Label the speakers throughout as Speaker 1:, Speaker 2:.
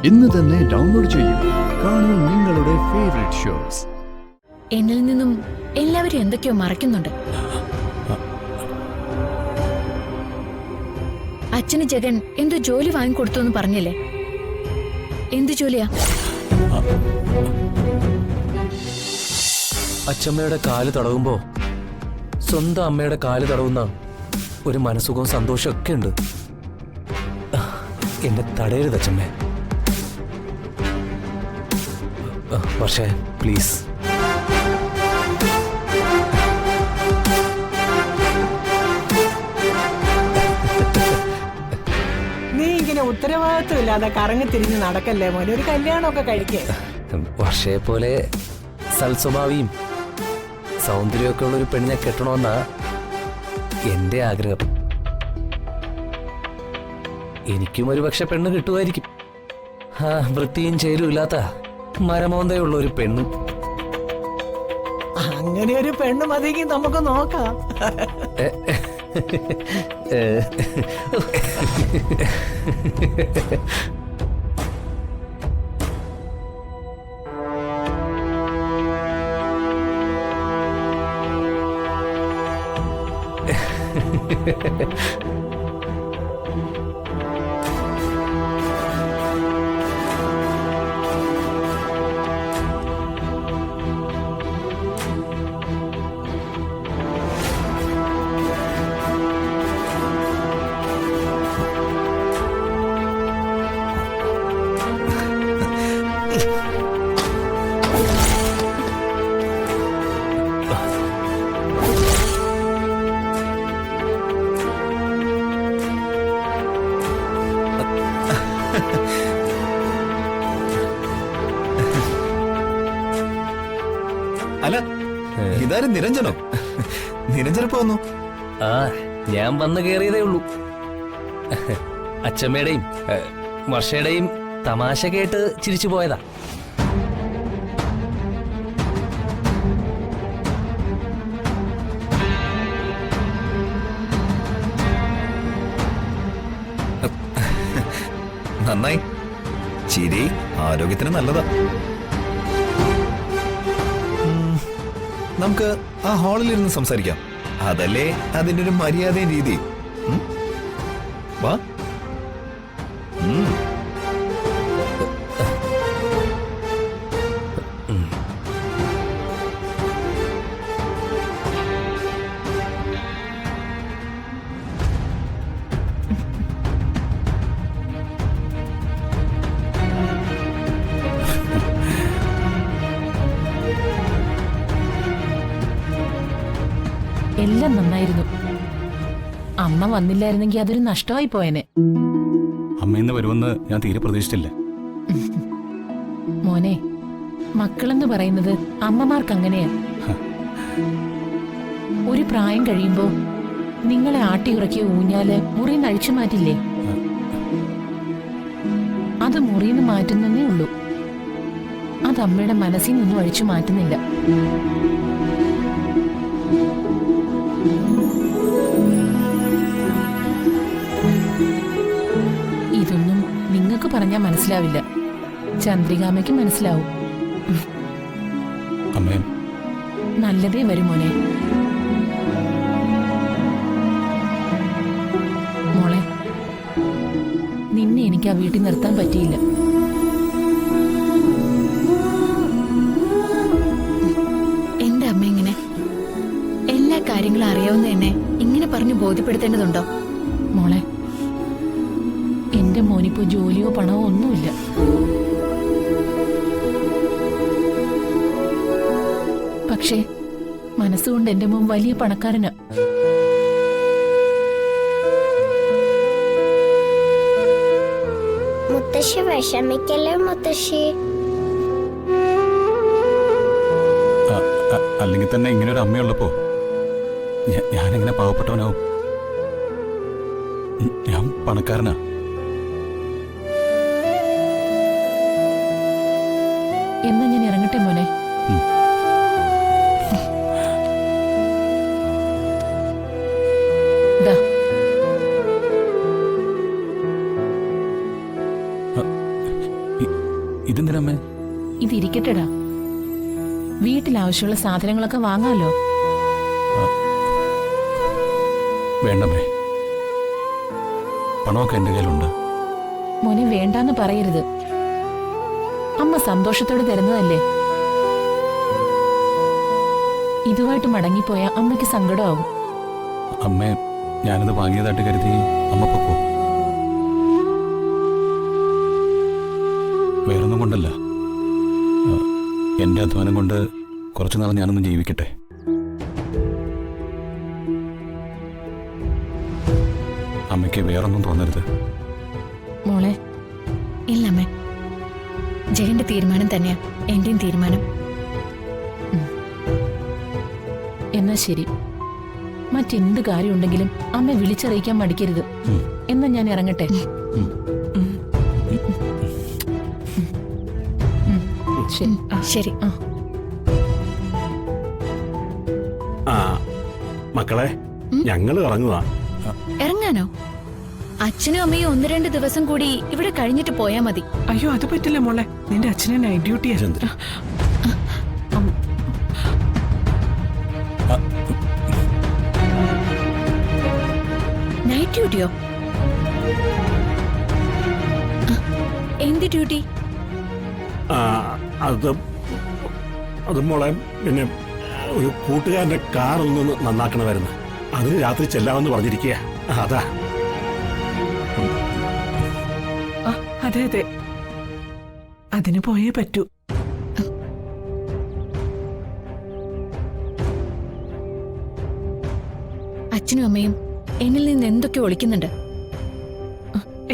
Speaker 1: ഇന്ന് തന്നെ ഡൗൺലോഡ് ചെയ്യൂ. കാണൂ നിങ്ങളുടെ ഫേവറേറ്റ് ഷോസ്.
Speaker 2: എന്നിൽ നിന്നും എല്ലാവരും എന്തൊക്കെയോ മറയ്ക്കുന്നുണ്ട്. അച്ഛന് ജഗൻ എന്തോ ജോലി വാങ്ങിക്കൊടുത്തു എന്ന് പറഞ്ഞില്ലേ? എന്ത് ജോലിയാ?
Speaker 3: അച്ഛമ്മയുടെ കാല് തടവുമ്പോ സ്വന്തം അമ്മയുടെ കാല് തടവുന്ന ഒരു മനസ്സുഖവും സന്തോഷമൊക്കെ ഉണ്ട്. എന്നെ തടയരുത് അച്ഛമ്മേ. പക്ഷേ പ്ലീസ്.
Speaker 4: നീ ഇങ്ങനെ ഉത്തരവാദിത്വമില്ലാതെ കറങ്ങി തിരിഞ്ഞ് നടക്കല്ലേ മോനെ. ഒരു കല്യാണമൊക്കെ കഴിക്കേ.
Speaker 3: വർഷയെ പോലെ സൽസ്വഭാവിയും സൗന്ദര്യമൊക്കെ ഉള്ള ഒരു പെണ്ണിനെ കെട്ടണമെന്നാ എന്റെ ആഗ്രഹം. എനിക്കും ഒരു പക്ഷെ പെണ്ണ് കിട്ടുമായിരിക്കും. വൃത്തിയും ചേരും ഇല്ലാത്ത മരമോന്തയുള്ള ഒരു പെണ്ണ്.
Speaker 4: അങ്ങനെ ഒരു പെണ്ണ് മതിയെങ്കിൽ നമുക്ക് നോക്കാം.
Speaker 5: അല്ല, ഇതാരും നിരഞ്ജനോ? നിരഞ്ജനപ്പോ വന്നു?
Speaker 3: ഞാൻ വന്നു കയറിയതേ ഉള്ളൂ. അച്ഛമ്മയുടെയും വർഷയുടെയും തമാശ കേട്ട് ചിരിച്ചു പോയതാ.
Speaker 5: നന്നായി. ചിരി ആരോഗ്യത്തിന് നല്ലതാ. നമുക്ക് ആ ഹാളിൽ ഇരുന്ന് സംസാരിക്കാം. അതല്ലേ അതിന്റെ ഒരു മര്യാദയും രീതി. വാ.
Speaker 6: എല്ലാം നന്നായിരുന്നു. അമ്മ വന്നില്ലായിരുന്നെങ്കിൽ അതൊരു നഷ്ടമായി പോയനെ.
Speaker 7: അമ്മ ഇന്ന് വരുമെന്ന് ഞാൻ തീരെ പ്രതീക്ഷിച്ചില്ല.
Speaker 6: മോനെ, മക്കളെന്ന് പറയുന്നത് അമ്മമാർക്ക് അങ്ങനെയാ. ഒരു പ്രായം കഴിയുമ്പോ നിങ്ങളെ ആട്ടിയുറക്കിയ ഊഞ്ഞാല് മുറിന്ന് അഴിച്ചു മാറ്റില്ലേ? അത് മുറിന്ന് മാറ്റുന്നേ ഉള്ളൂ. അത് അമ്മയുടെ മനസ്സിൽ നിന്നും അഴിച്ചു മാറ്റുന്നില്ല. ഇതൊന്നും നിങ്ങൾക്ക് പറഞ്ഞാൽ മനസ്സിലാവില്ല. ചന്ദ്രികാമ്മയ്ക്ക് മനസ്സിലാവും. നല്ലതേ വരും മോനെ. മോളെ, നിന്നെ എനിക്ക് ആ വീട്ടിൽ നിർത്താൻ പറ്റിയില്ല.
Speaker 2: എന്റെ അമ്മ ഇങ്ങനെ എല്ലാ കാര്യങ്ങളും അറിയാവുന്ന എന്നെ ഇങ്ങനെ പറഞ്ഞു ബോധ്യപ്പെടുത്തേണ്ടതുണ്ടോ?
Speaker 6: മോളെ, എന്റെ മോനിപ്പോ ജോലിയോ പണമോ ഒന്നുമില്ല. പക്ഷേ മനസ്സുകൊണ്ട് എന്റെ മോൻ വലിയ പണക്കാരനാ.
Speaker 8: മുത്തശ്ശി വിഷമിക്കല്ലേ മുത്തശ്ശി.
Speaker 7: അല്ലെങ്കിൽ തന്നെ ഇങ്ങനെ ഒരു അമ്മയുള്ളപ്പോ ഞാനെങ്ങനെ പാവപ്പെട്ടവനാവും? ഞാൻ പണക്കാരനാ.
Speaker 6: എന്നാ ഞാൻ ഇറങ്ങട്ടെ മോനെ.
Speaker 7: ഇതെന്തിനമ്മേ?
Speaker 6: ഇതിരിക്കട്ടെടാ, വീട്ടിൽ ആവശ്യമുള്ള സാധനങ്ങളൊക്കെ വാങ്ങാലോ.
Speaker 7: വേണ്ടമ്മേ, പണമൊക്കെ എന്റെ കയ്യിലുണ്ട്.
Speaker 6: മോനെ വേണ്ടാന്ന് പറയരുത്. അമ്മ സന്തോഷത്തോടെ തരുന്നതല്ലേ. ഇതുമായിട്ട് മടങ്ങിപ്പോയാ അമ്മയ്ക്ക് സങ്കടമാവും.
Speaker 7: അമ്മേ, ഞാനിത് വാങ്ങിയതായിട്ട് കരുതി അമ്മ പൊക്കോ. വേറൊന്നും കൊണ്ടല്ല, എന്റെ അധ്വാനം കൊണ്ട് കുറച്ചുനാൾ ഞാനൊന്നും ജീവിക്കട്ടെ. അമ്മയ്ക്ക് വേറൊന്നും തോന്നരുത്.
Speaker 6: മോളെ,
Speaker 2: ഇല്ലമ്മേ, ജയന്റെ തീരുമാനം തന്നെയാ എന്റെയും തീരുമാനം.
Speaker 6: എന്നാ ശരി. മറ്റെന്ത് കാര്യമുണ്ടെങ്കിലും അമ്മ വിളിച്ചറിയിക്കാൻ മടിക്കരുത്. എന്നാ ഞാൻ ഇറങ്ങട്ടെ. ശരി.
Speaker 2: ശരി.
Speaker 9: ആ മക്കളെ, ഞങ്ങൾ ഇറങ്ങുക.
Speaker 2: ഇറങ്ങാനോ? അച്ഛനും അമ്മയും 1-2 ദിവസം കൂടി ഇവിടെ കഴിഞ്ഞിട്ട് പോയാ മതി.
Speaker 4: അയ്യോ അത് പറ്റില്ല മോളെ, നിന്റെ അച്ഛനെ നൈറ്റ് ഡ്യൂട്ടിയാ.
Speaker 2: നൈറ്റ് ഡ്യൂട്ടിയോ? എന്ത് ഡ്യൂട്ടി?
Speaker 9: അത് മോളെ, പിന്നെ ഒരു കൂട്ടുകാരന്റെ കാർ ഒന്ന് നന്നാക്കണമായിരുന്നു. അതിന് രാത്രി ചെല്ലാമെന്ന് പറഞ്ഞിരിക്കുക. അതാ.
Speaker 4: അതെ അതെ, അതിന് പോയേ പറ്റൂ.
Speaker 2: അച്ഛനും അമ്മയും എന്നിൽ നിന്ന് എന്തൊക്കെ ഒളിക്കുന്നുണ്ട്.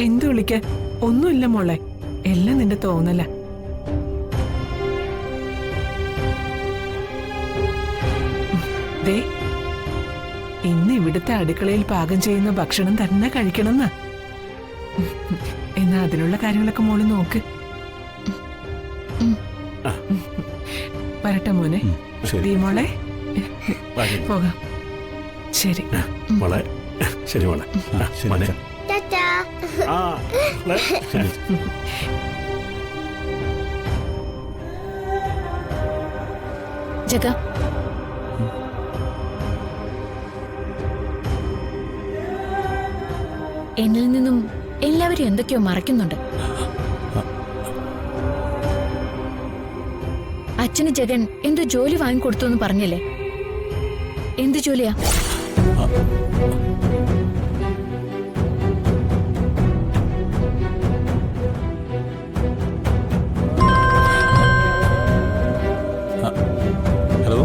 Speaker 4: എന്ത് വിളിക്കാൻ? ഒന്നുമില്ല മോളെ, എല്ലാം നിന്റെ തോന്നല. ദേ, ഇന്ന് ഇവിടുത്തെ അടുക്കളയിൽ പാകം ചെയ്യുന്ന ഭക്ഷണം തന്നെ കഴിക്കണമെന്ന്. എന്നാ അതിനുള്ള കാര്യങ്ങളൊക്കെ മോള് നോക്ക്. വരട്ടെ മോനെ.
Speaker 7: ശരി
Speaker 4: മോളെ, പോകാം. ശരി
Speaker 9: മോളെ. ശരി മോളെ.
Speaker 7: ശരി.
Speaker 9: മോനെ.
Speaker 8: ടാറ്റാ.
Speaker 9: ആ മോളെ, ശരി.
Speaker 2: ജഗ, എന്നിൽ നിന്നും എല്ലാവരും എന്തൊക്കെയോ മറയ്ക്കുന്നുണ്ട്. അച്ഛന് ജഗൻ എന്തോ ജോലി വാങ്ങിക്കൊടുത്തു എന്ന് പറഞ്ഞില്ലേ? എന്ത് ജോലിയാ?
Speaker 7: ഹലോ.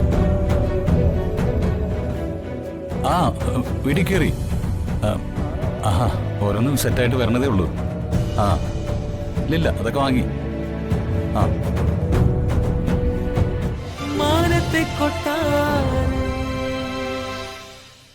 Speaker 7: ആ, വീട്ടിൽ കയറി. ആഹാ, ഓരോന്നും സെറ്റായിട്ട് വരണതേ ഉള്ളൂ. ആ, ഇല്ല അതൊക്കെ വാങ്ങി. ആ